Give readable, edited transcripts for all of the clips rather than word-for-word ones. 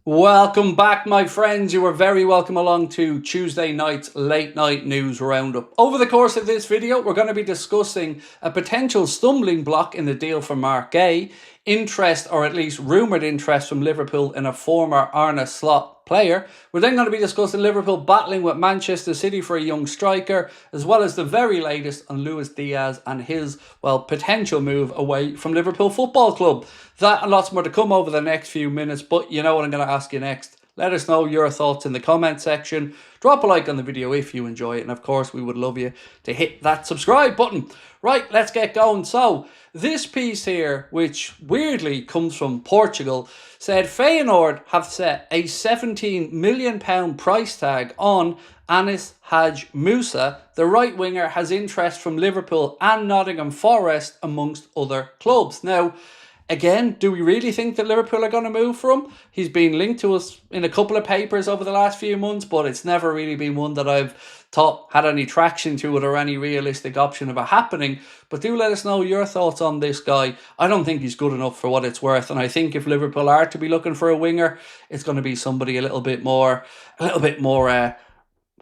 Welcome back, my friends. You are very welcome along to Tuesday night's late night news roundup. Over the course of this video, we're going to be discussing a potential stumbling block in the deal for Marc Guéhi, interest, or at least rumoured interest from Liverpool in a former Arne Slot player. We're then going to be discussing Liverpool battling with Manchester City for a young striker, as well as the very latest on Luis Diaz and his, potential move away from Liverpool Football Club. That and lots more to come over the next few minutes, but you know what I'm going to ask you next. Let us know your thoughts in the comment section. Drop a like on the video if you enjoy it, and of course we would love you to hit that subscribe button. Right, let's get going. So, this piece here, which weirdly comes from Portugal, said Feyenoord have set a £17 million price tag on Anis Hadj Moussa. The right winger has interest from Liverpool and Nottingham Forest, amongst other clubs. Now, again, do we really think that Liverpool are going to move for him? He's been linked to us in a couple of papers over the last few months, but it's never really been one that I've thought had any traction to it or any realistic option of it happening. But do let us know your thoughts on this guy. I don't think he's good enough for what it's worth, and I think if Liverpool are to be looking for a winger, it's going to be somebody a little bit more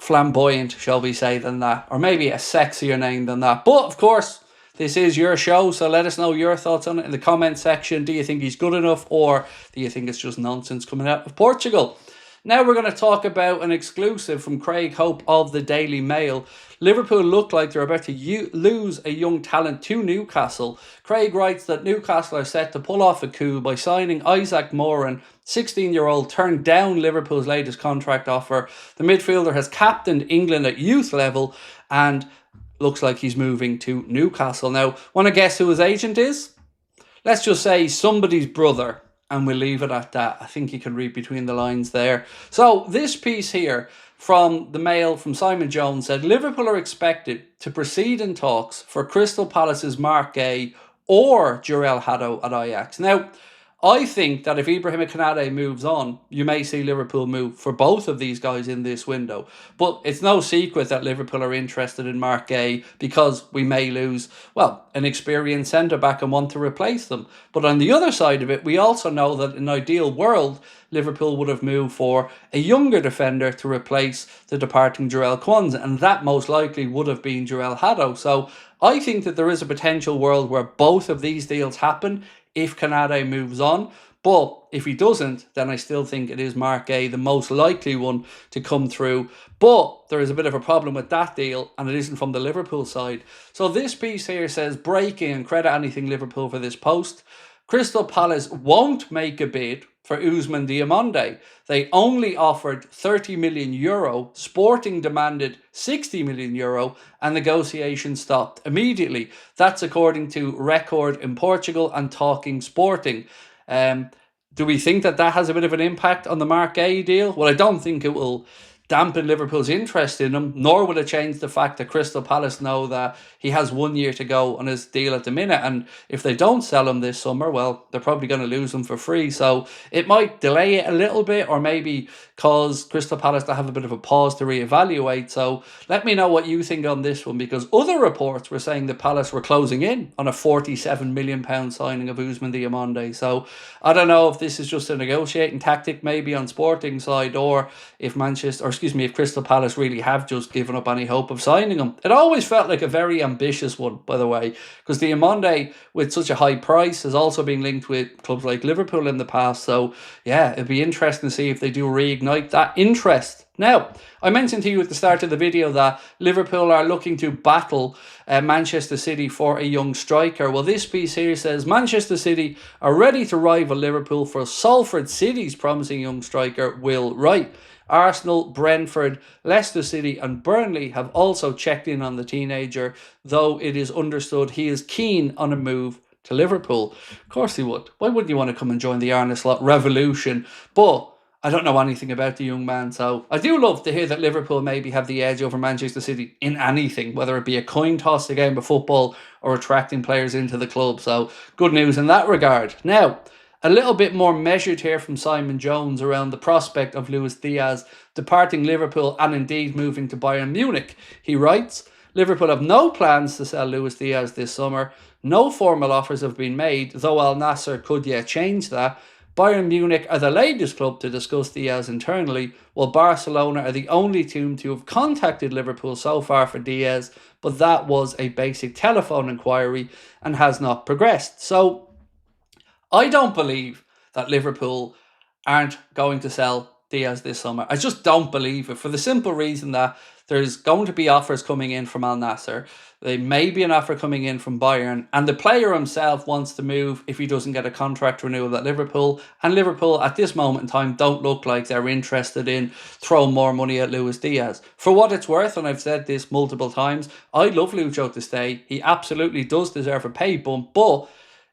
flamboyant, shall we say, than that, or maybe a sexier name than that. But of course, this is your show, so let us know your thoughts on it in the comment section. Do you think he's good enough, or do you think it's just nonsense coming out of Portugal? Now we're going to talk about an exclusive from Craig Houlden of the Daily Mail. Liverpool look like they're about to lose a young talent to Newcastle. Craig writes that Newcastle are set to pull off a coup by signing Isaac Moran. 16-year-old turned down Liverpool's latest contract offer. The midfielder has captained England at youth level and looks like he's moving to Newcastle. Now, want to guess who his agent is? Let's just say somebody's brother, and we'll leave it at that. I think you can read between the lines there. So this piece here from the Mail from Simon Jones said Liverpool are expected to proceed in talks for Crystal Palace's Marc Guéhi or Jurel Hato at Ajax. Now, I think that if Ibrahim Konate moves on, you may see Liverpool move for both of these guys in this window. But it's no secret that Liverpool are interested in Marc Guéhi because we may lose, an experienced centre-back and want to replace them. But on the other side of it, we also know that in an ideal world, Liverpool would have moved for a younger defender to replace the departing Jarell Quansah, and that most likely would have been Jurel Hato. So I think that there is a potential world where both of these deals happen if Konate moves on. But if he doesn't, then I still think it is Marc Guéhi, the most likely one to come through. But there is a bit of a problem with that deal, and it isn't from the Liverpool side. So this piece here says, breaking, and credit anything Liverpool for this post, Crystal Palace won't make a bid for Ousmane Diomande. They only offered €30 million, Sporting demanded €60 million, and negotiations stopped immediately. That's according to Record in Portugal and Talking Sporting. Do we think that has a bit of an impact on the Marc Guéhi deal? Well, I don't think it will dampen Liverpool's interest in him, nor will it change the fact that Crystal Palace know that he has 1 year to go on his deal at the minute, and if they don't sell him this summer, well, they're probably going to lose him for free. So it might delay it a little bit, or maybe cause Crystal Palace to have a bit of a pause to reevaluate. So let me know what you think on this one, because other reports were saying that Palace were closing in on a £47 million signing of Ousmane Diomande. So I don't know if this is just a negotiating tactic maybe on Sporting side, or if if Crystal Palace really have just given up any hope of signing him. It always felt like a very ambitious one, by the way, because Diomande, with such a high price, has also been linked with clubs like Liverpool in the past. So yeah, it'd be interesting to see if they do reignite that interest. Now, I mentioned to you at the start of the video that Liverpool are looking to battle Manchester City for a young striker. Well, this piece here says Manchester City are ready to rival Liverpool for Salford City's promising young striker Will Wright. Arsenal, Brentford, Leicester City and Burnley have also checked in on the teenager, though it is understood he is keen on a move to Liverpool. Of course he would. Why wouldn't you want to come and join the Arne Slot revolution? But I don't know anything about the young man, so I do love to hear that Liverpool maybe have the edge over Manchester City in anything, whether it be a coin toss, a game of football, or attracting players into the club. So good news in that regard. Now, a little bit more measured here from Simon Jones around the prospect of Luis Diaz departing Liverpool and indeed moving to Bayern Munich. He writes, Liverpool have no plans to sell Luis Diaz this summer. No formal offers have been made, though Al Nassr could yet change that. Bayern Munich are the latest club to discuss Diaz internally, while Barcelona are the only team to have contacted Liverpool so far for Diaz, but that was a basic telephone inquiry and has not progressed. So I don't believe that Liverpool aren't going to sell Diaz this summer. I just don't believe it, for the simple reason that there's going to be offers coming in from Al Nassr. There may be an offer coming in from Bayern, and the player himself wants to move if he doesn't get a contract renewal at Liverpool. And Liverpool at this moment in time don't look like they're interested in throwing more money at Luis Diaz. For what it's worth, and I've said this multiple times, I love Lucho to stay. He absolutely does deserve a pay bump, but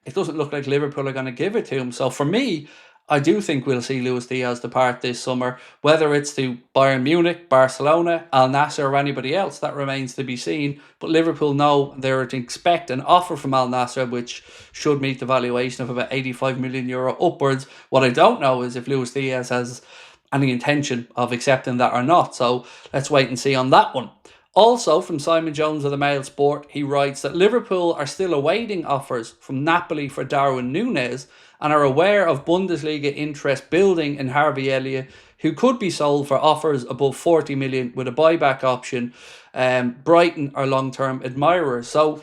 it doesn't look like Liverpool are going to give it to him. So for me, I do think we'll see Luis Diaz depart this summer, whether it's to Bayern Munich, Barcelona, Al Nassr or anybody else. That remains to be seen. But Liverpool know they're to expect an offer from Al Nassr, which should meet the valuation of about €85 million upwards. What I don't know is if Luis Diaz has any intention of accepting that or not. So let's wait and see on that one. Also, from Simon Jones of the Mail Sport, he writes that Liverpool are still awaiting offers from Napoli for Darwin Núñez and are aware of Bundesliga interest building in Harvey Elliott, who could be sold for offers above 40 million with a buyback option. Brighton are long-term admirers. So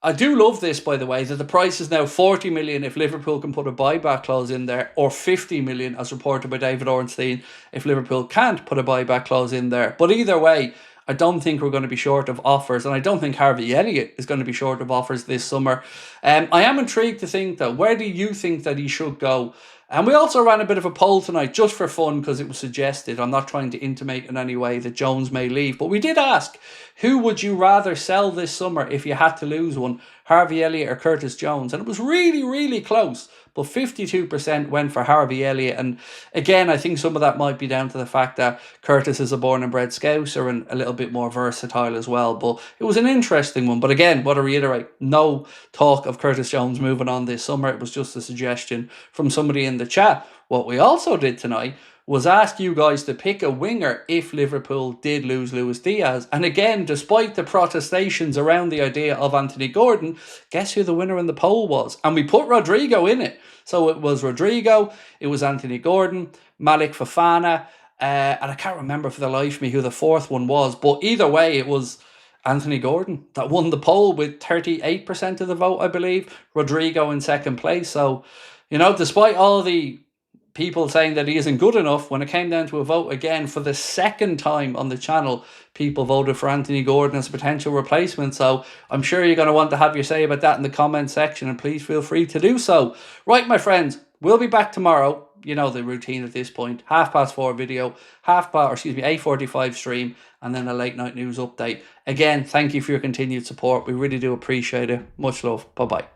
I do love this, by the way, that the price is now 40 million if Liverpool can put a buyback clause in there, or 50 million as reported by David Ornstein if Liverpool can't put a buyback clause in there. But either way, I don't think we're going to be short of offers, and I don't think Harvey Elliott is going to be short of offers this summer. I am intrigued to think, though, where do you think that he should go? And we also ran a bit of a poll tonight, just for fun, because it was suggested. I'm not trying to intimate in any way that Jones may leave, but we did ask, who would you rather sell this summer if you had to lose one, Harvey Elliott or Curtis Jones? And it was really, really close, but 52% went for Harvey Elliott. And again, I think some of that might be down to the fact that Curtis is a born and bred Scouser and a little bit more versatile as well. But it was an interesting one. But again, what I reiterate, no talk of Curtis Jones moving on this summer. It was just a suggestion from somebody in the chat. What we also did tonight was ask you guys to pick a winger if Liverpool did lose Luis Diaz. And again, despite the protestations around the idea of Anthony Gordon, guess who the winner in the poll was? And we put Rodrigo in it. So it was Rodrigo, it was Anthony Gordon, Malik Fofana, and I can't remember for the life of me who the fourth one was. But either way, it was Anthony Gordon that won the poll with 38% of the vote, I believe. Rodrigo in second place. So, you know, despite all the people saying that he isn't good enough, when it came down to a vote again for the second time on the channel, people voted for Anthony Gordon as a potential replacement. So I'm sure you're going to want to have your say about that in the comment section, and please feel free to do so. Right, my friends, we'll be back tomorrow. You know the routine at this point. 4:30 video, 8:45 stream, and then a late night news update. Again, thank you for your continued support. We really do appreciate it. Much love. Bye-bye.